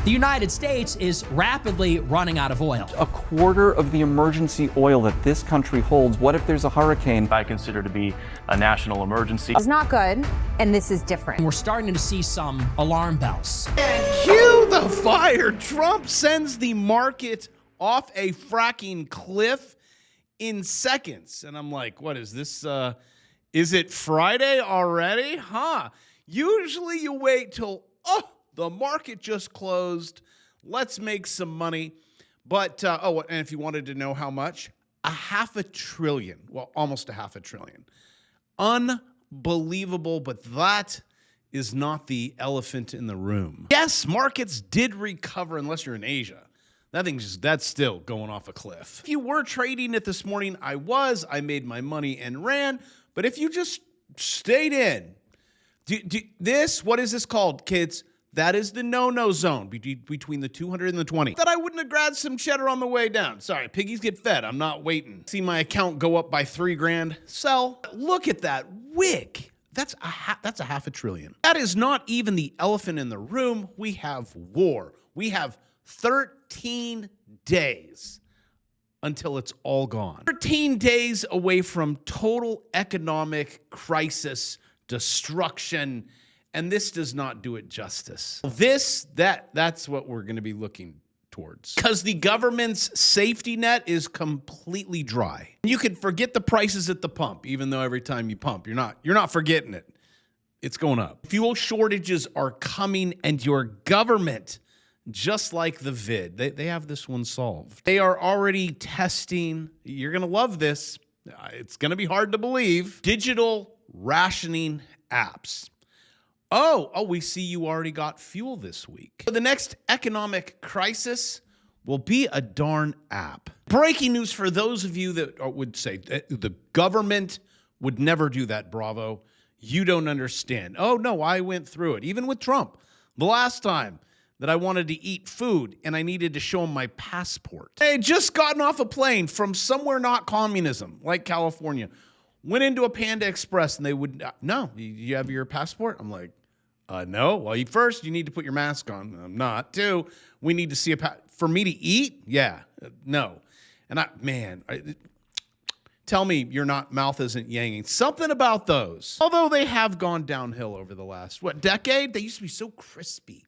The United States is rapidly running out of oil. A quarter of the emergency oil that this country holds. What if there's a hurricane? I consider to be a national emergency. It's not good, and this is different. We're starting to see some alarm bells. Cue the fire. Trump sends the market off a fracking cliff in seconds. And I'm like, what is this? Is it Friday already? Huh? Usually you wait till, the market just closed. Let's make some money. But, and if you wanted to know how much, $500 billion. Well, almost $500 billion. Unbelievable, but that is not the elephant in the room. Yes, markets did recover unless you're in Asia. That's still going off a cliff. If you were trading it this morning, I made my money and ran. But if you just stayed in, what is this called, kids? That is the no-no zone between the 200 and the 20. That I wouldn't have grabbed some cheddar on the way down. Sorry, piggies get fed. I'm not waiting. See my account go up by $3,000. Sell. Look at that wick. That's $500 billion. That is not even the elephant in the room. We have war. We have 13 days until it's all gone. 13 days away from total economic crisis, destruction, and this does not do it justice. That's what we're going to be looking towards. Because the government's safety net is completely dry. You can forget the prices at the pump, even though every time you pump, you're not forgetting it. It's going up. Fuel shortages are coming, and your government, just like the vid, they have this one solved. They are already testing, you're going to love this, it's going to be hard to believe, digital rationing apps. Oh, we see you already got fuel this week. The next economic crisis will be a darn app. Breaking news for those of you that would say the government would never do that, Bravo. You don't understand. Oh, no, I went through it. Even with Trump. The last time that I wanted to eat food and I needed to show him my passport. I had just gotten off a plane from somewhere not communism, like California. Went into a Panda Express and they would, no, you have your passport? I'm like, no. Well, first, you need to put your mask on. I'm not. 2, we need to see for me to eat? Yeah. No. And tell me your mouth isn't yanging. Something about those. Although they have gone downhill over the last, decade? They used to be so crispy.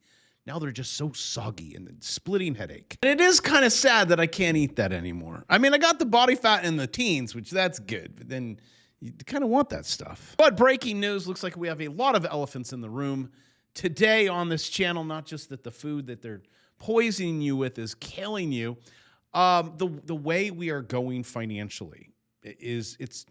Now they're just so soggy and splitting headache. And it is kind of sad that I can't eat that anymore. I mean, I got the body fat in the teens, which that's good. But then you kind of want that stuff. But breaking news, looks like we have a lot of elephants in the room today on this channel. Not just that the food that they're poisoning you with is killing you. The way we are going financially it's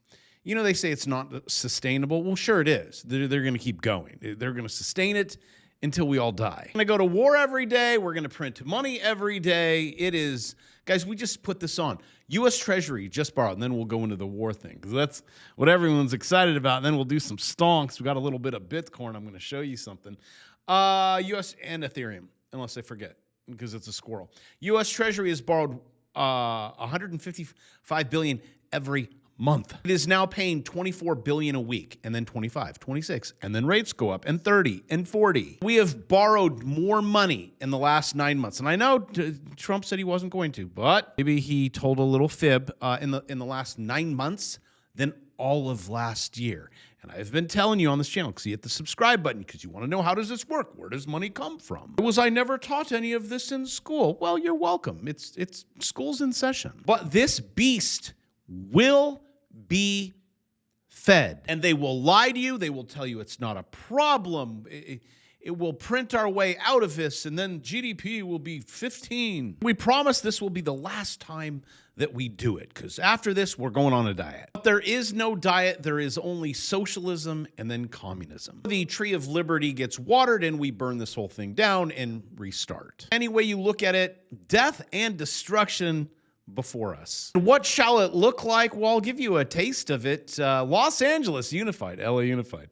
they say it's not sustainable. Well, sure it is. They're going to keep going. They're going to sustain it until we all die. We're going to go to war every day. We're going to print money every day. It is, guys, we just put this on. U.S. Treasury just borrowed, and then we'll go into the war thing because that's what everyone's excited about. And then we'll do some stonks. We got a little bit of Bitcoin. I'm going to show you something. U.S. and Ethereum, unless I forget, because it's a squirrel. U.S. Treasury has borrowed $155 billion every month. It is now paying $24 billion a week, and then 25, 26, and then rates go up, and 30, and 40. We have borrowed more money in the last 9 months, and I know Trump said he wasn't going to, but maybe he told a little fib in the last 9 months than all of last year. And I've been telling you on this channel, because you hit the subscribe button, because you want to know how does this work? Where does money come from? Was I never taught any of this in school? Well, you're welcome. It's school's in session. But this beast will be fed. And they will lie to you. They will tell you it's not a problem. It will print our way out of this, and then GDP will be 15. We promise this will be the last time that we do it, because after this, we're going on a diet. But there is no diet. There is only socialism and then communism. The tree of liberty gets watered, and we burn this whole thing down and restart. Any way you look at it, death and destruction before us. What shall it look like? Well, I'll give you a taste of it. Los Angeles Unified, LA Unified.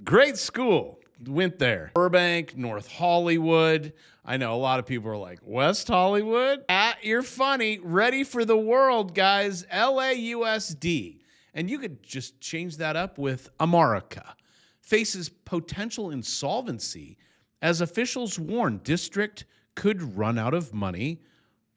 Great school. Went there. Burbank, North Hollywood. I know a lot of people are like, West Hollywood? You're funny. Ready for the world, guys. LAUSD. And you could just change that up with America. Faces potential insolvency as officials warn district could run out of money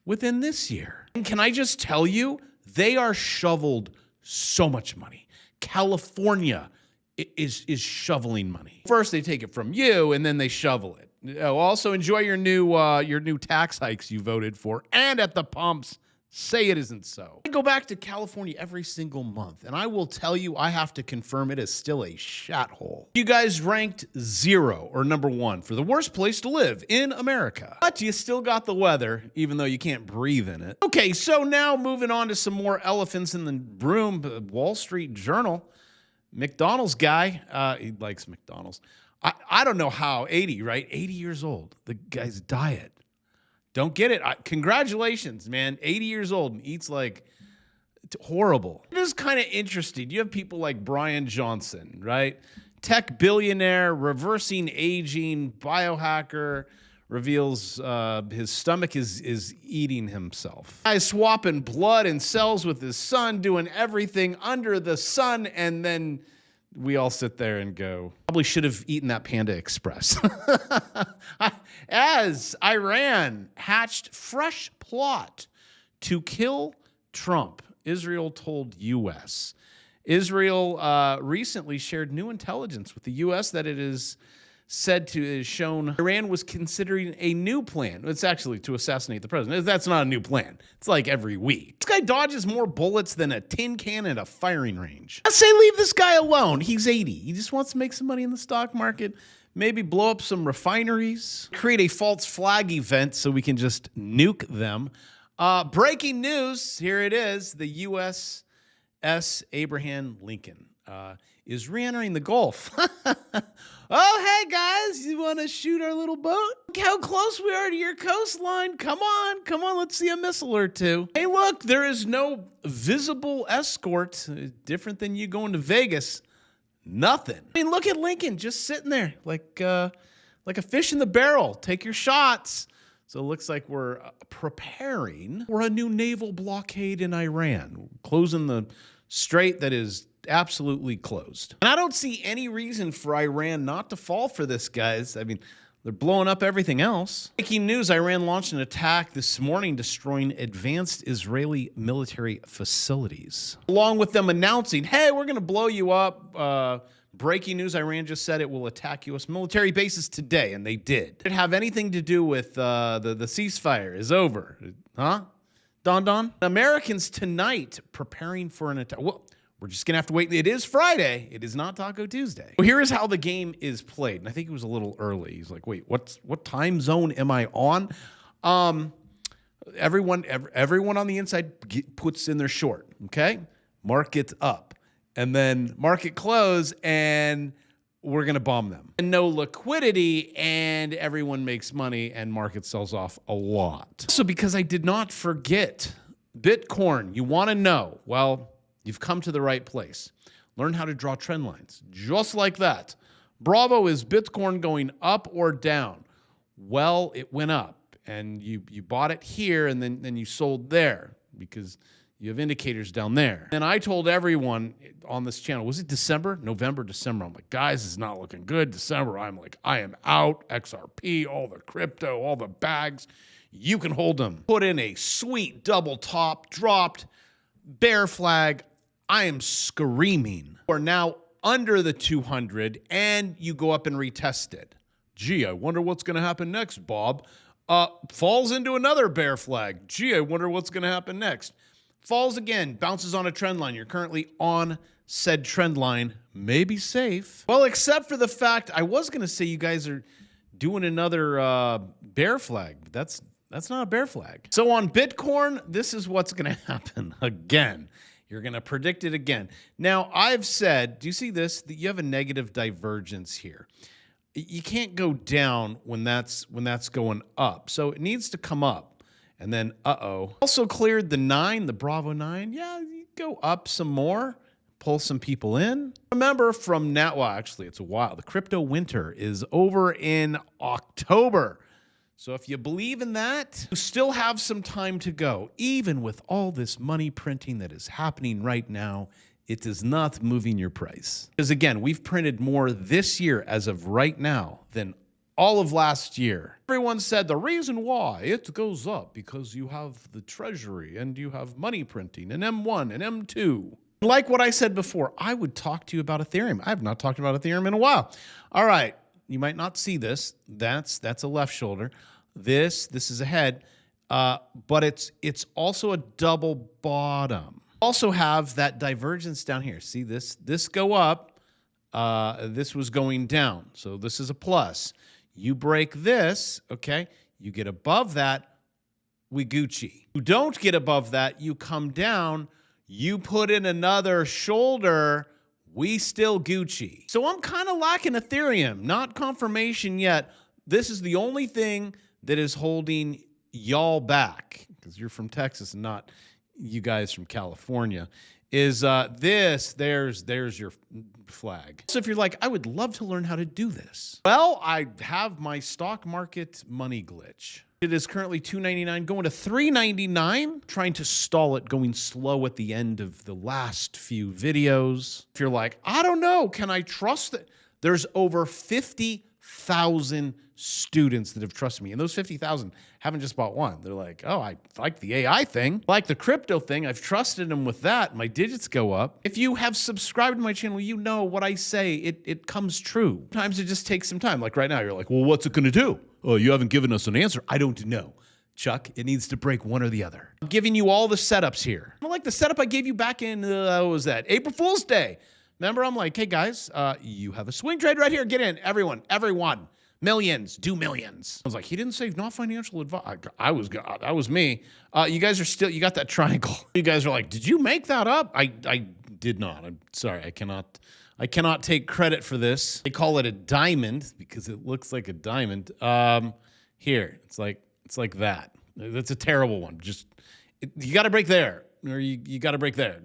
within this year. And can I just tell you, they are shoveled so much money. California is shoveling money. First, they take it from you, and then they shovel it. Oh, also, enjoy your new tax hikes you voted for, and at the pumps, say it isn't so. I go back to California every single month, and I will tell you, I have to confirm it is still a shat hole. You guys ranked 0 or number 1 for the worst place to live in America. But you still got the weather, even though you can't breathe in it. Okay, so now moving on to some more elephants in the room. Wall Street Journal, McDonald's guy, he likes McDonald's. I don't know how, 80, right? 80 years old, the guy's diet. Don't get it. Congratulations, man. 80 years old and eats like horrible. It is kind of interesting. You have people like Brian Johnson, right? Tech billionaire, reversing aging, biohacker, reveals his stomach is eating himself. Guy's swapping blood and cells with his son, doing everything under the sun, and then we all sit there and go, probably should have eaten that Panda Express. As Iran hatched fresh plot to kill Trump, Israel told U.S. Israel recently shared new intelligence with the U.S. that it is said to has shown Iran was considering a new plan. It's actually to assassinate the president. That's not a new plan. It's like every week. This guy dodges more bullets than a tin can at a firing range. I say leave this guy alone. He's 80. He just wants to make some money in the stock market, maybe blow up some refineries, create a false flag event so we can just nuke them. Breaking news, here it is. The USS Abraham Lincoln is re-entering the Gulf. Oh, hey, guys, you want to shoot our little boat? Look how close we are to your coastline. Come on, let's see a missile or two. Hey, look, there is no visible escort, different than you going to Vegas. Nothing. I mean, look at Lincoln just sitting there like a fish in the barrel. Take your shots. So it looks like we're preparing for a new naval blockade in Iran, closing the strait that is absolutely closed. And I don't see any reason for Iran not to fall for this, guys. I mean, they're blowing up everything else. Breaking news, Iran launched an attack this morning, destroying advanced Israeli military facilities. Along with them announcing, hey, we're going to blow you up. Breaking news, Iran just said it will attack U.S. military bases today, and they did. Did it have anything to do with the ceasefire is over? Huh? Don? Americans tonight preparing for an attack. Well, we're just going to have to wait. It is Friday. It is not Taco Tuesday. Well, here is how the game is played. And I think it was a little early. He's like, wait, what time zone am I on? Everyone on the inside puts in their short, okay? Market up. And then market close, and we're going to bomb them. And no liquidity, and everyone makes money, and market sells off a lot. So because I did not forget, Bitcoin, you want to know, well, you've come to the right place. Learn how to draw trend lines, just like that. Bravo, is Bitcoin going up or down? Well, it went up, and you bought it here, and then you sold there because you have indicators down there. And I told everyone on this channel, was it December? November, December. I'm like, guys, it's not looking good. December, I'm like, I am out. XRP, all the crypto, all the bags. You can hold them. Put in a sweet double top, dropped, bear flag. I am screaming. We're now under the 200, and you go up and retest it. Gee, I wonder what's going to happen next, Bob. Falls into another bear flag. Gee, I wonder what's going to happen next. Falls again, bounces on a trend line. You're currently on said trend line. Maybe safe. Well, except for the fact I was going to say you guys are doing another bear flag. But that's not a bear flag. So on Bitcoin, this is what's going to happen again. You're going to predict it again. Now, I've said, do you see this? That you have a negative divergence here. You can't go down when that's going up. So it needs to come up. And then, also cleared the 9, the Bravo 9. Yeah, you go up some more, pull some people in. Remember from now, well, actually, it's a while. The crypto winter is over in October. So if you believe in that, you still have some time to go. Even with all this money printing that is happening right now, it is not moving your price. Because again, we've printed more this year as of right now than all of last year. Everyone said the reason why it goes up because you have the Treasury and you have money printing and M1 and M2. Like what I said before, I would talk to you about Ethereum. I have not talked about Ethereum in a while. All right, you might not see this. That's a left shoulder. This is a head, but it's also a double bottom. Also have that divergence down here. See this go up. This was going down, so this is a plus. You break this, okay? You get above that, we Gucci. You don't get above that, you come down. You put in another shoulder, we still Gucci. So I'm kind of lacking Ethereum, not confirmation yet. This is the only thing that is holding y'all back, because you're from Texas and not you guys from California, is there's your flag. So if you're like, I would love to learn how to do this. Well, I have my stock market money glitch. It is currently $2.99, going to $3.99. Trying to stall it, going slow at the end of the last few videos. If you're like, I don't know, can I trust it? There's over 50,000 students that have trusted me. And those 50,000 haven't just bought one. They're like, oh, I like the AI thing. I like the crypto thing. I've trusted them with that. My digits go up. If you have subscribed to my channel, you know what I say. It comes true. Sometimes it just takes some time. Like right now, you're like, well, what's it going to do? Oh, you haven't given us an answer. I don't know. Chuck, it needs to break one or the other. I'm giving you all the setups here. I like the setup I gave you back in, what was that? April Fool's Day. Remember, I'm like, hey guys, you have a swing trade right here. Get in, everyone. Millions, do millions. I was like, he didn't say not financial advice. That was me. You guys are still, you got that triangle. You guys are like, did you make that up? I did not. I'm sorry. I cannot take credit for this. They call it a diamond because it looks like a diamond. Here, it's like that. That's a terrible one. You got to break there, or you got to break there.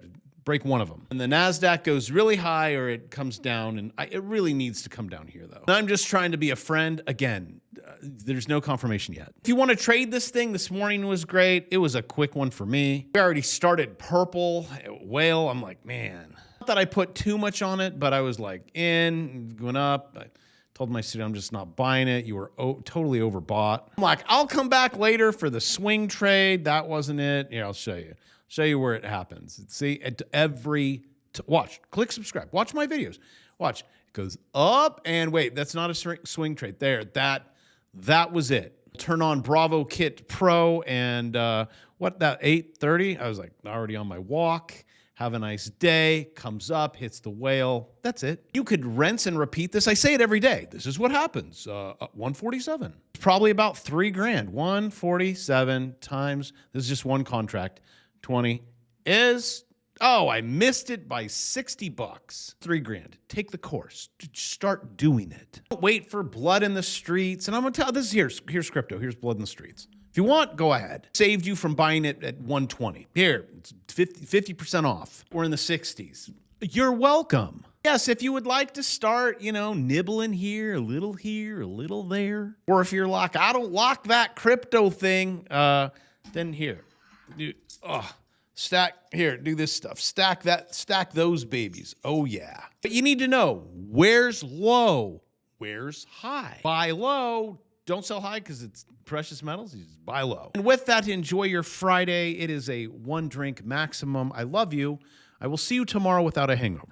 Break one of them. And the NASDAQ goes really high or it comes down, and it really needs to come down here, though. And I'm just trying to be a friend. Again, there's no confirmation yet. If you want to trade this thing, this morning was great. It was a quick one for me. We already started purple, whale. I'm like, man. Not that I put too much on it, but I was like, going up. I told my student I'm just not buying it. You were totally overbought. I'm like, I'll come back later for the swing trade. That wasn't it. Here, I'll show you. Show you where it happens. See, at watch, click subscribe. Watch my videos. Watch, it goes up and wait, that's not a swing trade there. That was it. Turn on Bravo Kit Pro and that 8:30? I was like already on my walk. Have a nice day. Comes up, hits the whale. That's it. You could rinse and repeat this. I say it every day. This is what happens. 147. It's probably about $3,000. 147 times. This is just one contract. 20 is, oh, I missed it by 60 bucks. $3,000. Take the course. Start doing it. Don't wait for blood in the streets. And I'm going to tell this is here's crypto. Here's blood in the streets. If you want, go ahead. Saved you from buying it at 120. Here, it's 50% off. We're in the 60s. You're welcome. Yes, if you would like to start, nibbling here, a little there. Or if you're like, I don't like that crypto thing, then here. Do this stuff. Stack those babies. Oh yeah. But you need to know where's low, where's high. Buy low, don't sell high because it's precious metals. You just buy low. And with that, enjoy your Friday. It is a 1 drink maximum. I love you. I will see you tomorrow without a hangover.